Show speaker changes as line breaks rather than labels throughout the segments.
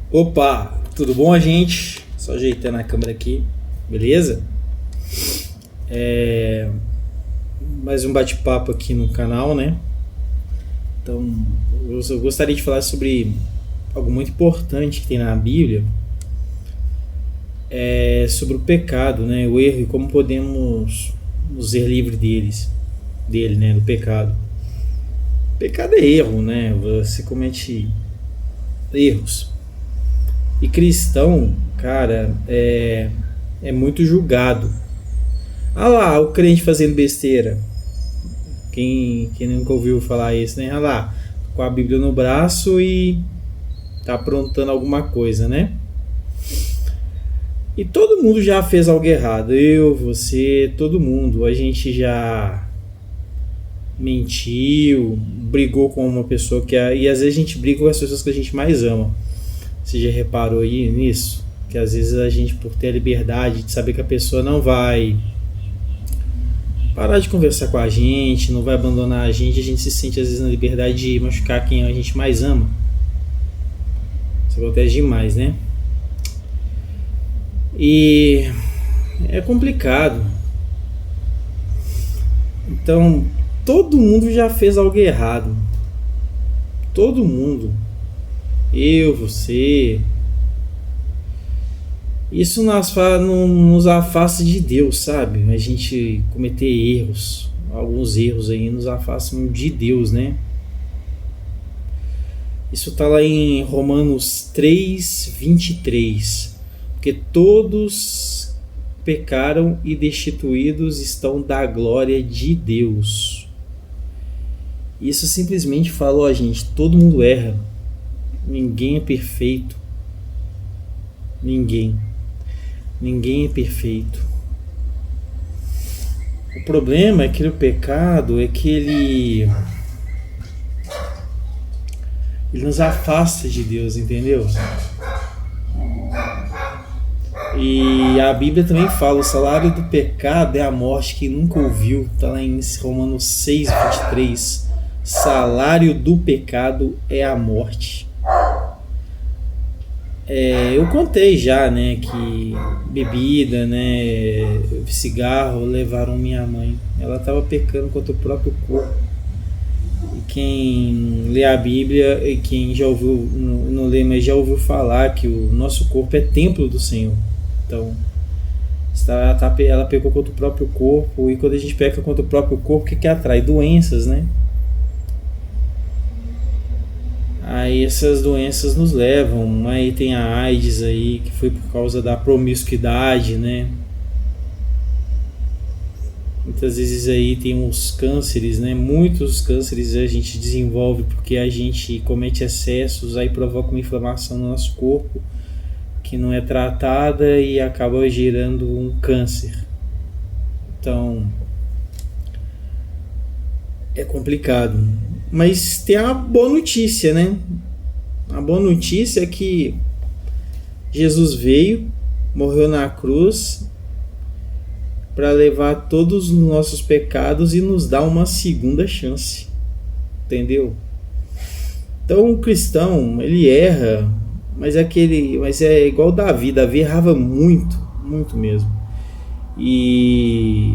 Opa, tudo bom, gente? Só ajeitando a câmera aqui, beleza? É, Mais um bate-papo aqui no canal, né? Então, eu gostaria de falar sobre algo muito importante que tem na Bíblia, sobre o pecado, né? O erro e como podemos nos ser livres dele, né? Do pecado. Pecado é erro, né? Você comete erros. E cristão, cara, é muito julgado. Ah lá, o crente fazendo besteira. Quem nunca ouviu falar isso, né? Ah lá, com a Bíblia no braço e tá aprontando alguma coisa, né? E todo mundo já fez algo errado. Eu, você, todo mundo. A gente já mentiu, brigou com uma pessoa e às vezes a gente briga com as pessoas que a gente mais ama. Você já reparou aí nisso? Que às vezes a gente, por ter a liberdade de saber que a pessoa não vai parar de conversar com a gente, não vai abandonar a gente se sente às vezes na liberdade de machucar quem a gente mais ama. Isso acontece demais, né? E é complicado. Então, todo mundo já fez algo errado. Todo mundo. Eu, você. Isso nos afasta de Deus, sabe? A gente cometer erros. Alguns erros aí nos afastam de Deus, né? Isso está lá em Romanos 3:23. Porque todos pecaram e destituídos estão da glória de Deus. Isso simplesmente falou a gente, todo mundo erra. Ninguém é perfeito. Ninguém é perfeito. O problema é que o pecado é que ele nos afasta de Deus, entendeu? E a Bíblia também fala, o salário do pecado é a morte, que nunca ouviu. Está lá em Romanos 6:23. Salário do pecado é a morte. Eu contei já, né, que bebida, né, cigarro levaram minha mãe. Ela estava pecando contra o próprio corpo. E quem lê a Bíblia e quem já ouviu, não lê, mas já ouviu falar que o nosso corpo é templo do Senhor. Então, ela pecou contra o próprio corpo. E quando a gente peca contra o próprio corpo, o que atrai? Doenças, né? Aí essas doenças nos levam. Aí tem a AIDS aí, que foi por causa da promiscuidade, né? Muitas vezes aí tem os cânceres, né? Muitos cânceres a gente desenvolve porque a gente comete excessos, aí provoca uma inflamação no nosso corpo que não é tratada e acaba gerando um câncer. Então é complicado. Mas tem a boa notícia, né? A boa notícia é que Jesus veio, morreu na cruz para levar todos os nossos pecados e nos dar uma segunda chance. Entendeu? Então o cristão, ele erra, mas é igual Davi. Davi errava muito, muito mesmo.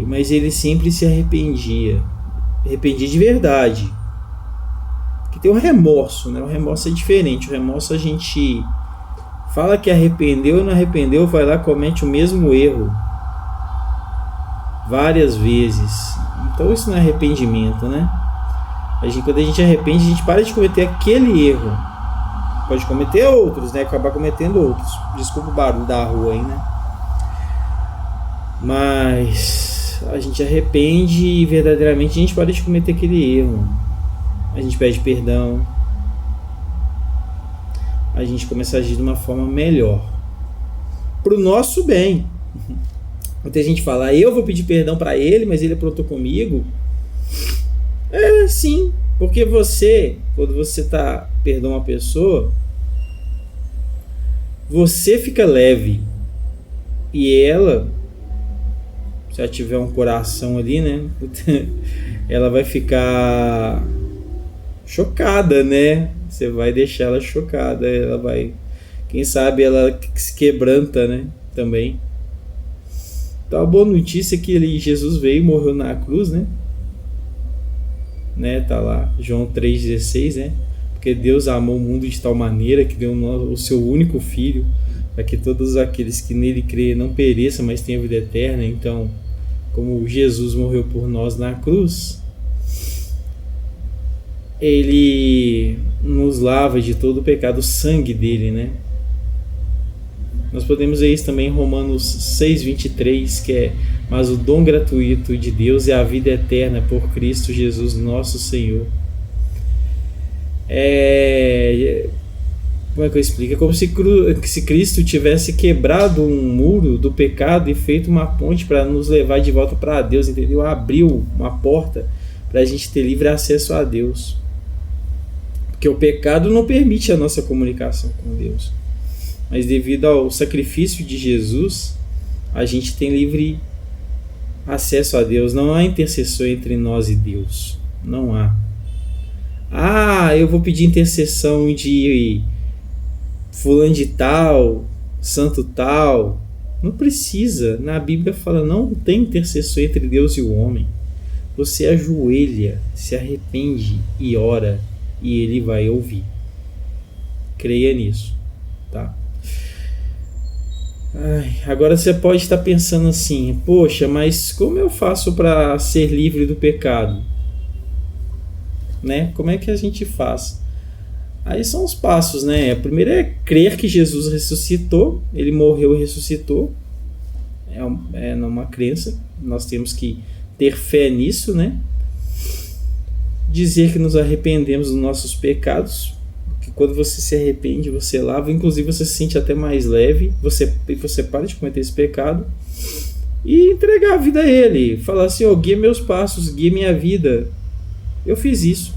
Mas ele sempre se arrependia de verdade. Que tem o remorso, né? O remorso é diferente. O remorso a gente fala que arrependeu e não arrependeu, vai lá, comete o mesmo erro várias vezes. Então isso não é arrependimento, né? Quando a gente arrepende, a gente para de cometer aquele erro. Pode cometer outros, né? Acabar cometendo outros. Desculpa o barulho da rua aí, né? Mas a gente arrepende e verdadeiramente a gente para de cometer aquele erro. A gente pede perdão. A gente começa a agir de uma forma melhor. Pro nosso bem. Muita gente fala, eu vou pedir perdão para ele, mas ele aprontou comigo. Sim. Porque quando você perdoa uma pessoa, você fica leve. E ela, se ela tiver um coração ali, né? Ela vai ficar chocada, né? Você vai deixar ela chocada. Ela vai Quem sabe ela se quebranta, né? Também. Então a boa notícia é que Jesus veio e morreu na cruz, né? Tá lá, João 3,16, né? Porque Deus amou o mundo de tal maneira que deu o seu único filho, para que todos aqueles que nele creem não pereçam, mas tenham vida eterna. Então, como Jesus morreu por nós na cruz, ele nos lava de todo o pecado, o sangue dele, né? Nós podemos ver isso também em Romanos 6,23, que é: mas o dom gratuito de Deus é a vida eterna por Cristo Jesus nosso Senhor. Como é que eu explico? É como se Cristo tivesse quebrado um muro do pecado e feito uma ponte para nos levar de volta para Deus, entendeu? Abriu uma porta para a gente ter livre acesso a Deus. Porque o pecado não permite a nossa comunicação com Deus. Mas devido ao sacrifício de Jesus, a gente tem livre acesso a Deus. Não há intercessor entre nós e Deus. Não há. Eu vou pedir intercessão de fulano de tal, santo tal. Não precisa. Na Bíblia fala, não tem intercessor entre Deus e o homem. Você ajoelha, se arrepende e ora, e ele vai ouvir. Creia nisso, tá? Agora você pode estar pensando assim: poxa, mas como eu faço para ser livre do pecado? Né? Como é que a gente faz? Aí são os passos, né? Primeiro é crer que Jesus ressuscitou, ele morreu e ressuscitou. É uma crença, nós temos que ter fé nisso, né? Dizer que nos arrependemos dos nossos pecados, que quando você se arrepende, você lava, inclusive você se sente até mais leve, você para de cometer esse pecado e entregar a vida a ele, falar assim: guia meus passos, guia minha vida. Eu fiz isso,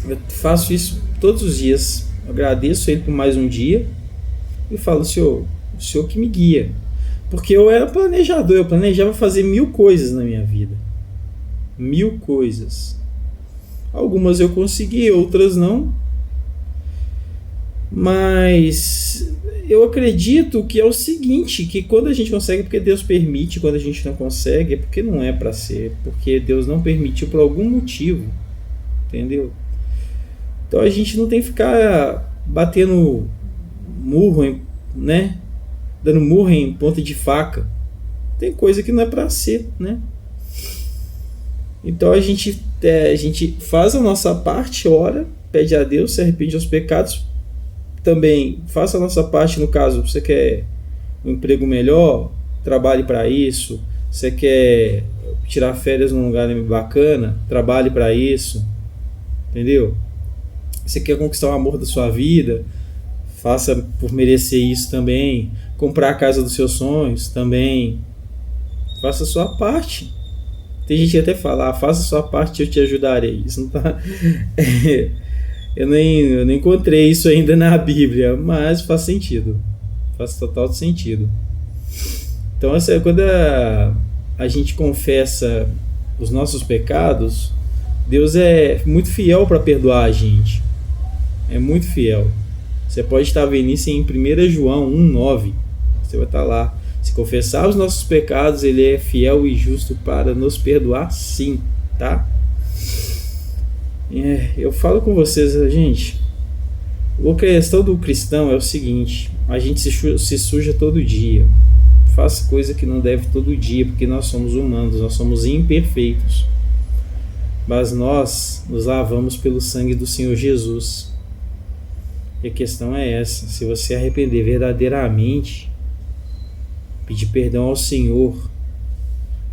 eu faço isso todos os dias, eu agradeço ele por mais um dia e falo: Senhor, o Senhor que me guia, porque eu era planejador, eu planejava fazer 1000 coisas na minha vida, 1000 coisas. Algumas eu consegui, outras não. Mas eu acredito que é o seguinte, que quando a gente consegue é porque Deus permite, quando a gente não consegue é porque não é para ser, porque Deus não permitiu por algum motivo, entendeu? Então a gente não tem que ficar batendo murro, né? Dando murro em ponta de faca. Tem coisa que não é para ser, né? Então a gente faz a nossa parte, ora, pede a Deus, se arrepende dos pecados. Também faça a nossa parte, no caso, você quer um emprego melhor, trabalhe para isso. Você quer tirar férias num lugar bacana, trabalhe para isso. Entendeu? Você quer conquistar o amor da sua vida, faça por merecer isso também. Comprar a casa dos seus sonhos também. Faça a sua parte. Tem gente que até fala: faça a sua parte e eu te ajudarei. Isso não tá... Eu nem encontrei isso ainda na Bíblia, mas faz sentido. Faz total sentido. Então, quando a gente confessa os nossos pecados, Deus é muito fiel para perdoar a gente. É muito fiel. Você pode estar vendo isso em 1 João 1,9. Você vai estar lá. Se confessar os nossos pecados, ele é fiel e justo para nos perdoar, sim, tá? Eu falo com vocês, gente, a questão do cristão é o seguinte: a gente se suja todo dia, faça coisa que não deve todo dia, porque nós somos humanos, nós somos imperfeitos, mas nós nos lavamos pelo sangue do Senhor Jesus. E a questão é essa: se você arrepender verdadeiramente, pedir perdão ao Senhor,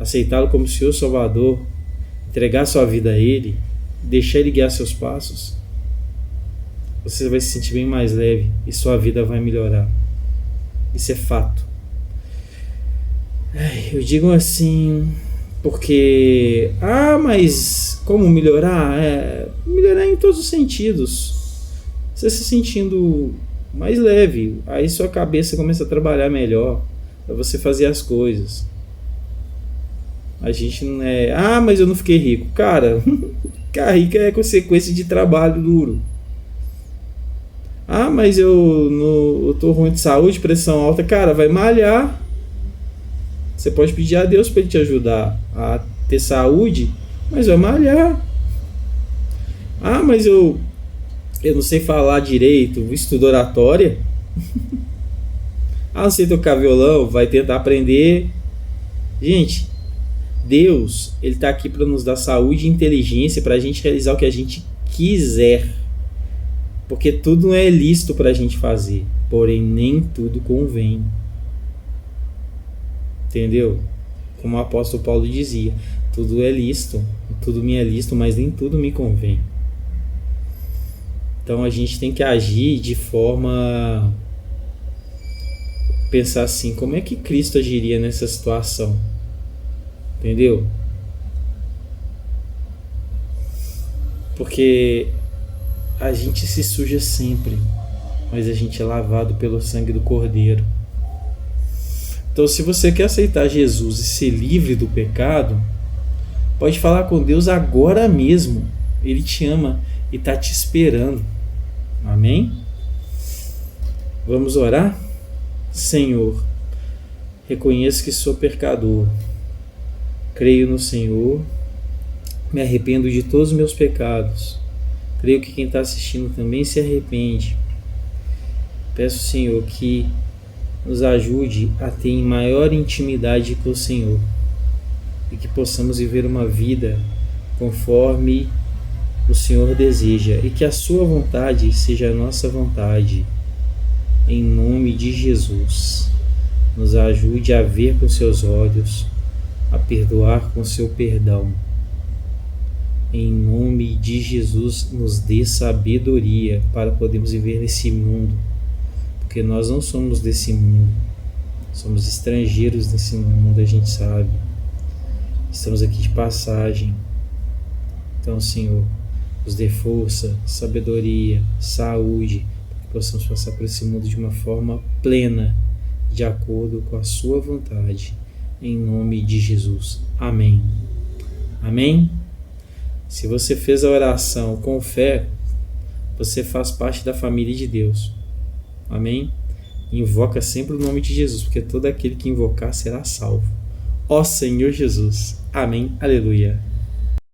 aceitá-lo como Senhor Salvador, entregar sua vida a Ele, deixar Ele guiar seus passos, você vai se sentir bem mais leve e sua vida vai melhorar. Isso é fato. Eu digo assim porque mas como melhorar? Melhorar em todos os sentidos. Você se sentindo mais leve, aí sua cabeça começa a trabalhar melhor para você fazer as coisas. A gente não é: mas eu não fiquei rico. Cara, ficar rico é consequência de trabalho duro. Ah, mas eu tô ruim de saúde, pressão alta. Cara, vai malhar. Você pode pedir a Deus para ele te ajudar a ter saúde, mas vai malhar. Ah, mas eu não sei falar direito, estudo oratória. Ah, não sei tocar violão, vai tentar aprender. Gente, Deus, ele tá aqui para nos dar saúde e inteligência para a gente realizar o que a gente quiser. Porque tudo é lícito para a gente fazer, porém nem tudo convém. Entendeu? Como o apóstolo Paulo dizia, tudo é lícito, tudo me é lícito, mas nem tudo me convém. Então a gente tem que agir de forma... Pensar assim, como é que Cristo agiria nessa situação? Entendeu? Porque a gente se suja sempre, mas a gente é lavado pelo sangue do Cordeiro. Então, se você quer aceitar Jesus e ser livre do pecado, pode falar com Deus agora mesmo. Ele te ama e está te esperando. Amém? Vamos orar? Senhor, reconheço que sou pecador. Creio no Senhor, me arrependo de todos os meus pecados. Creio que quem está assistindo também se arrepende. Peço, Senhor, que nos ajude a ter maior intimidade com o Senhor e que possamos viver uma vida conforme o Senhor deseja e que a sua vontade seja a nossa vontade. Em nome de Jesus, nos ajude a ver com seus olhos, a perdoar com seu perdão. Em nome de Jesus, nos dê sabedoria para podermos viver nesse mundo, porque nós não somos desse mundo, somos estrangeiros nesse mundo, a gente sabe. Estamos aqui de passagem. Então, Senhor, nos dê força, sabedoria, saúde, para que possamos passar por esse mundo de uma forma plena, de acordo com a sua vontade. Em nome de Jesus. Amém. Amém? Se você fez a oração com fé, você faz parte da família de Deus. Amém? Invoca sempre o nome de Jesus, porque todo aquele que invocar será salvo. Ó Senhor Jesus. Amém. Aleluia.